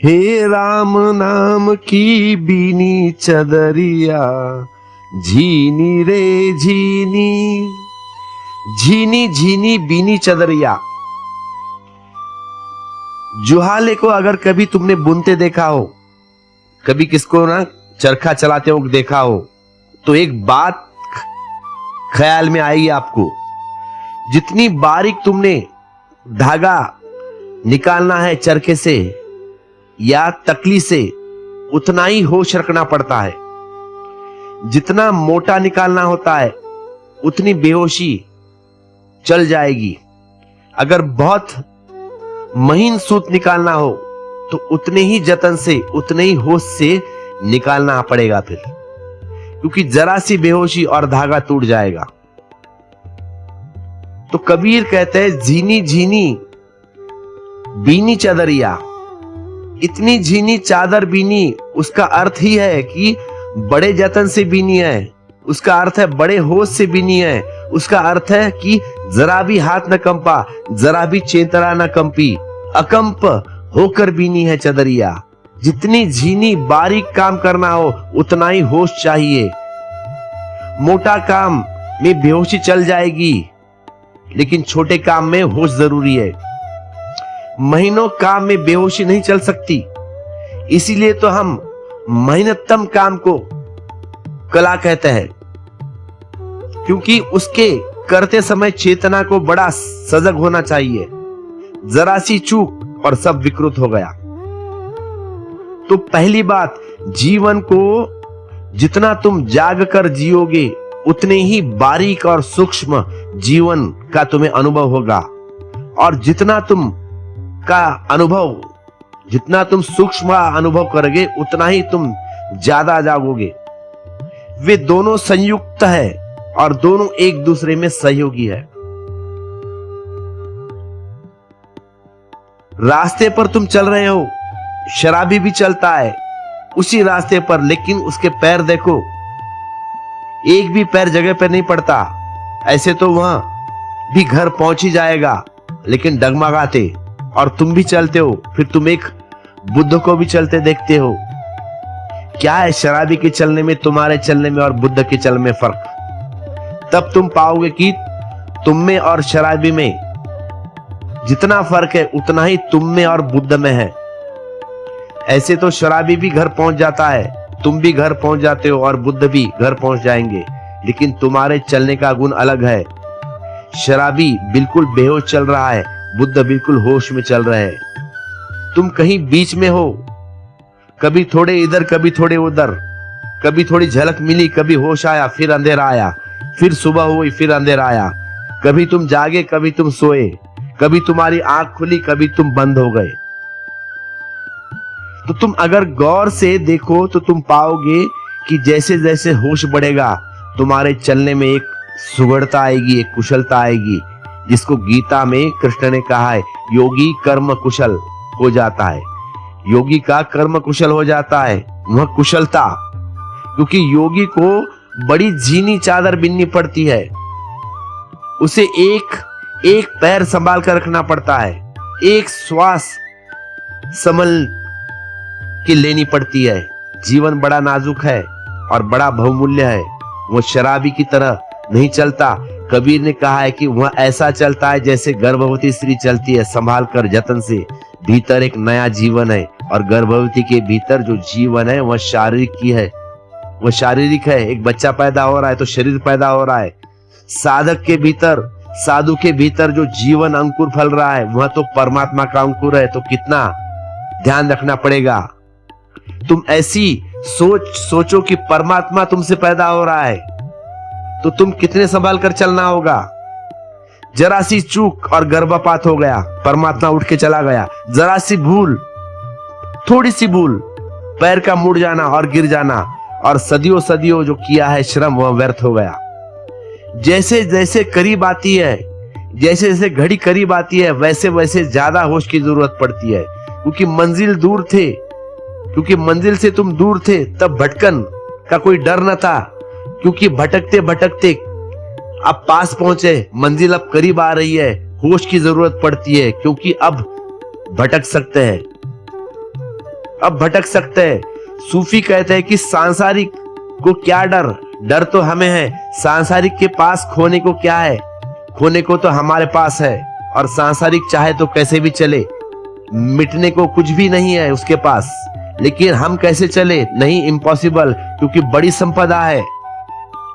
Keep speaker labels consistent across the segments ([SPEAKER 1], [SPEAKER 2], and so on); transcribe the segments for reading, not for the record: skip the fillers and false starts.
[SPEAKER 1] हे राम नाम की बीनी चदरिया, झीनी रे झीनी, झीनी झीनी बीनी चदरिया। जुहाले को अगर कभी तुमने बुनते देखा हो, कभी किसको ना चरखा चलाते हो देखा हो, तो एक बात ख्याल में आएगी आपको। जितनी बारीक तुमने धागा निकालना है चरखे से या तकली से, उतना ही होश रखना पड़ता है। जितना मोटा निकालना होता है उतनी बेहोशी चल जाएगी। अगर बहुत महीन सूत निकालना हो तो उतने ही जतन से, उतने ही होश से निकालना पड़ेगा फिर, क्योंकि जरा सी बेहोशी और धागा टूट जाएगा। तो कबीर कहते हैं झीनी झीनी बीनी चदरिया। इतनी झीनी चादर बीनी, उसका अर्थ ही है कि बड़े जतन से बीनी है, उसका अर्थ है बड़े होश से बीनी है, उसका अर्थ है कि जरा भी हाथ न कंपा, जरा भी चेतरा न कंपी, अकंप होकर बीनी है चदरिया। जितनी झीनी बारीक काम करना हो उतना ही होश चाहिए। मोटा काम में बेहोशी चल जाएगी, लेकिन छोटे काम में होश जरूरी है। महीनों काम में बेहोशी नहीं चल सकती, इसीलिए तो हम मेहनतम काम को कला कहते हैं, क्योंकि उसके करते समय चेतना को बड़ा सजग होना चाहिए। जरा सी चूक और सब विकृत हो गया। तो पहली बात, जीवन को जितना तुम जाग कर जियोगे उतने ही बारीक और सूक्ष्म जीवन का तुम्हें अनुभव होगा, और जितना तुम सूक्ष्म अनुभव करोगे उतना ही तुम ज्यादा जागोगे। वे दोनों संयुक्त है और दोनों एक दूसरे में सहयोगी है। रास्ते पर तुम चल रहे हो, शराबी भी चलता है उसी रास्ते पर, लेकिन उसके पैर देखो, एक भी पैर जगह पर नहीं पड़ता। ऐसे तो वहां भी घर पहुंच ही जाएगा, लेकिन डगमगाते। और तुम भी चलते हो, फिर तुम एक बुद्ध को भी चलते देखते हो। क्या है शराबी के चलने में, तुम्हारे चलने में और बुद्ध के चलने में फर्क? तब तुम पाओगे कि तुम में और शराबी में जितना फर्क है उतना ही तुम में और बुद्ध में है। ऐसे तो शराबी भी घर पहुंच जाता है, तुम भी घर पहुंच जाते हो और बुद्ध भी घर पहुंच जाएंगे, लेकिन तुम्हारे चलने का गुण अलग है। शराबी बिल्कुल बेहोश चल रहा है, बुद्ध बिल्कुल होश में चल रहे हैं। तुम कहीं बीच में हो, कभी थोड़े इधर कभी थोड़े उधर, कभी थोड़ी झलक मिली, कभी होश आया, फिर अंधेरा आया, फिर सुबह हुई, फिर अंधेरा आया। कभी तुम जागे, कभी तुम सोए, कभी तुम्हारी आंख खुली, कभी तुम बंद हो गए। तो तुम अगर गौर से देखो तो तुम पाओगे कि जैसे जैसे होश बढ़ेगा तुम्हारे चलने में एक सुगढ़ता आएगी, एक कुशलता आएगी, जिसको गीता में कृष्ण ने कहा है योगी कर्म कुशल हो जाता है। योगी का कर्म कुशल हो जाता है, वह कुशलता, क्योंकि योगी को बड़ी झीनी चादर बिननी पड़ती है। उसे एक एक पैर संभाल कर रखना पड़ता है, एक श्वास संभल के लेनी पड़ती है। जीवन बड़ा नाजुक है और बड़ा बहुमूल्य है, वो शराबी की तरह नहीं चलता। कबीर ने कहा है कि वह ऐसा चलता है जैसे गर्भवती स्त्री चलती है, संभाल कर जतन से। भीतर एक नया जीवन है, और गर्भवती के भीतर जो जीवन है वह शारीरिक की है, वह शारीरिक है। एक बच्चा पैदा हो रहा है तो शरीर पैदा हो रहा है। साधक के भीतर, साधु के भीतर जो जीवन अंकुर फल रहा है वह तो परमात्मा का अंकुर है। तो कितना ध्यान रखना पड़ेगा। तुम ऐसी सोचो कि परमात्मा तुमसे पैदा हो रहा है, तो तुम कितने संभाल कर चलना होगा। जरा सी चूक और गर्भपात हो गया, परमात्मा उठ के चला गया। जरा सी भूल, थोड़ी सी भूल, पैर का मुड़ जाना और गिर जाना, और सदियों सदियों जो किया है श्रम वह व्यर्थ हो गया। जैसे जैसे करीब आती है, जैसे जैसे घड़ी करीब आती है, वैसे वैसे ज्यादा होश की जरूरत पड़ती है, क्योंकि मंजिल से तुम दूर थे, तब भटकन का कोई डर न था, क्योंकि भटकते भटकते अब पास पहुंचे, मंजिल अब करीब आ रही है। होश की जरूरत पड़ती है, क्योंकि अब भटक सकते हैं। अब भटक सकते हैं। सूफी कहते हैं कि सांसारिक को क्या डर, डर तो हमें है। सांसारिक के पास खोने को क्या है, खोने को तो हमारे पास है। और सांसारिक चाहे तो कैसे भी चले, मिटने को कुछ भी नहीं है उसके पास। लेकिन हम कैसे चले, नहीं, इम्पॉसिबल, क्योंकि बड़ी संपदा है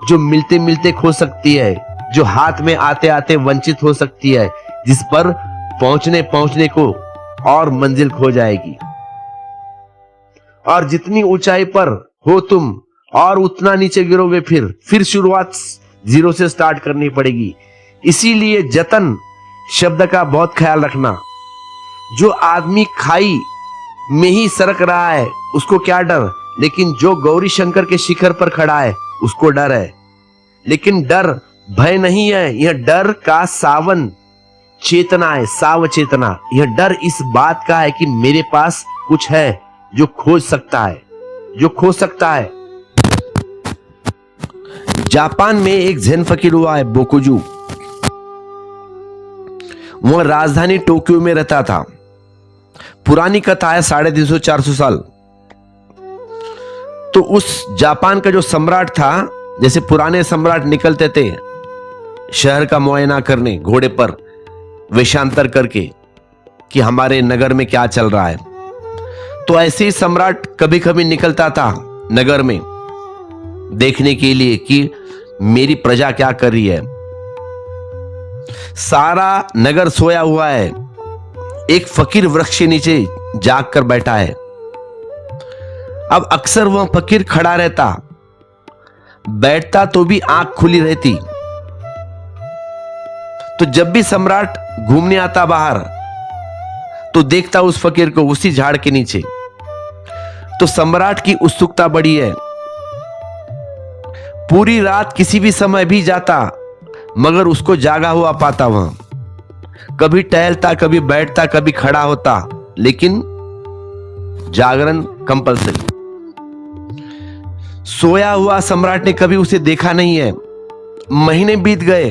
[SPEAKER 1] जो मिलते मिलते खो सकती है, जो हाथ में आते आते वंचित हो सकती है, जिस पर पहुंचने पहुंचने को और मंजिल खो जाएगी। और जितनी ऊंचाई पर हो तुम और उतना नीचे गिरोगे, फिर शुरुआत जीरो से स्टार्ट करनी पड़ेगी। इसीलिए जतन शब्द का बहुत ख्याल रखना। जो आदमी खाई में ही सरक रहा है उसको क्या डर, लेकिन जो गौरी शंकर के शिखर पर खड़ा है उसको डर है। लेकिन डर भय नहीं है, यह डर का सावन चेतना है, साव चेतना। यह डर इस बात का है कि मेरे पास कुछ है जो खोज सकता है, जो खो सकता है। जापान में एक ज़ेन फकीर हुआ है, बोकुजू। वह राजधानी टोक्यो में रहता था। पुरानी कथा है, 350-400 साल। तो उस जापान का जो सम्राट था, जैसे पुराने सम्राट निकलते थे शहर का मुआयना करने घोड़े पर वेशांतर करके कि हमारे नगर में क्या चल रहा है, तो ऐसे ही सम्राट कभी कभी निकलता था नगर में देखने के लिए कि मेरी प्रजा क्या कर रही है। सारा नगर सोया हुआ है, एक फकीर वृक्ष के नीचे जाग कर बैठा है। अब अक्सर वह फकीर खड़ा रहता, बैठता तो भी आंख खुली रहती। तो जब भी सम्राट घूमने आता बाहर तो देखता उस फकीर को उसी झाड़ के नीचे। तो सम्राट की उत्सुकता बढ़ी है। पूरी रात किसी भी समय भी जाता मगर उसको जागा हुआ पाता। वहां कभी टहलता, कभी बैठता, कभी खड़ा होता, लेकिन जागरण कंपल्सरी। सोया हुआ सम्राट ने कभी उसे देखा नहीं है। महीने बीत गए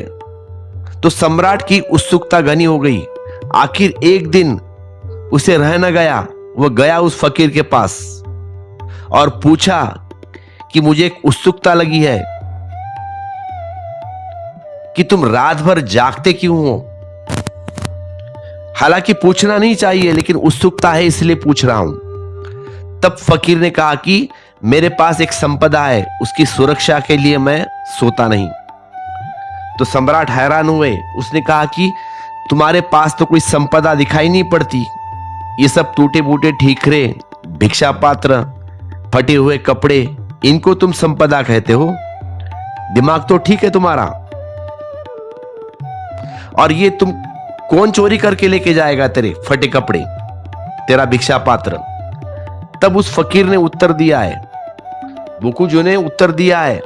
[SPEAKER 1] तो सम्राट की उत्सुकता घनी हो गई। आखिर एक दिन उसे रह न गया, वह गया उस फकीर के पास और पूछा कि मुझे एक उत्सुकता लगी है कि तुम रात भर जागते क्यों हो। हालांकि पूछना नहीं चाहिए, लेकिन उत्सुकता है इसलिए पूछ रहा हूं। तब फकीर ने कहा कि मेरे पास एक संपदा है, उसकी सुरक्षा के लिए मैं सोता नहीं। तो सम्राट हैरान हुए। उसने कहा कि तुम्हारे पास तो कोई संपदा दिखाई नहीं पड़ती, ये सब टूटे फूटे ठीकरे, भिक्षा पात्र, फटे हुए कपड़े, इनको तुम संपदा कहते हो? दिमाग तो ठीक है तुम्हारा? और ये तुम कौन चोरी करके लेके जाएगा तेरे फटे कपड़े, तेरा भिक्षा पात्र? तब उस फकीर ने उत्तर दिया है, बोकुजू ने उत्तर दिया है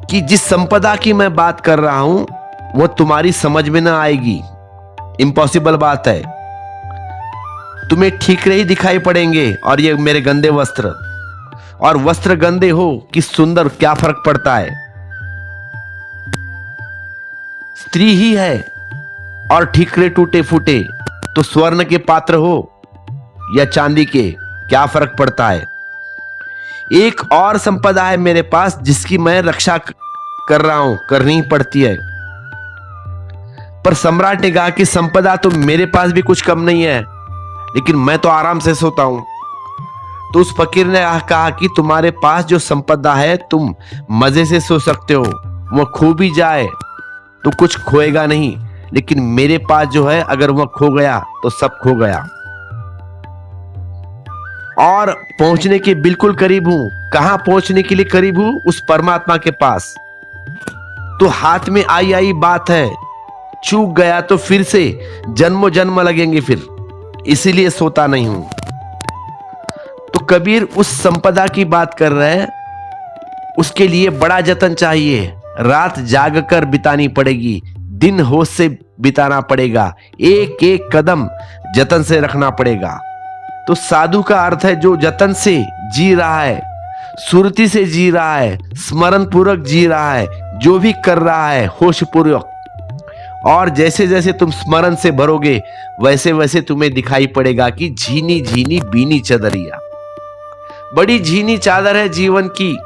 [SPEAKER 1] कि जिस संपदा की मैं बात कर रहा हूं वो तुम्हारी समझ में ना आएगी, इम्पॉसिबल बात है। तुम्हें ठीकरे ही दिखाई पड़ेंगे और ये मेरे गंदे वस्त्र, और वस्त्र गंदे हो कि सुंदर क्या फर्क पड़ता है। स्त्री ही है और ठीकरे टूटे फूटे, तो स्वर्ण के पात्र हो या चांदी के, क्या फर्क पड़ता है। एक और संपदा है मेरे पास जिसकी मैं रक्षा कर रहा हूं, करनी ही पड़ती है। पर सम्राट ने कहा कि संपदा तो मेरे पास भी कुछ कम नहीं है, लेकिन मैं तो आराम से सोता हूं। तो उस फकीर ने कहा कि तुम्हारे पास जो संपदा है तुम मजे से सो सकते हो, वह खो भी जाए तो कुछ खोएगा नहीं, लेकिन मेरे पास जो है अगर वह खो गया तो सब खो गया। और पहुंचने के बिल्कुल करीब हूं। कहां पहुंचने के लिए करीब हूं? उस परमात्मा के पास। तो हाथ में आई आई बात है, चूक गया तो फिर से जन्मों जन्म लगेंगे फिर, इसीलिए सोता नहीं हूं। तो कबीर उस संपदा की बात कर रहे हैं, उसके लिए बड़ा जतन चाहिए। रात जाग कर बितानी पड़ेगी, दिन होश से बिताना पड़ेगा, एक एक कदम जतन से रखना पड़ेगा। तो साधु का अर्थ है जो जतन से जी रहा है, सुरती से जी रहा है, स्मरण पूर्वक जी रहा है, जो भी कर रहा है होश पूर्वक। और जैसे जैसे तुम स्मरण से भरोगे वैसे वैसे तुम्हें दिखाई पड़ेगा कि झीनी झीनी बीनी चदरिया, बड़ी झीनी चादर है जीवन की,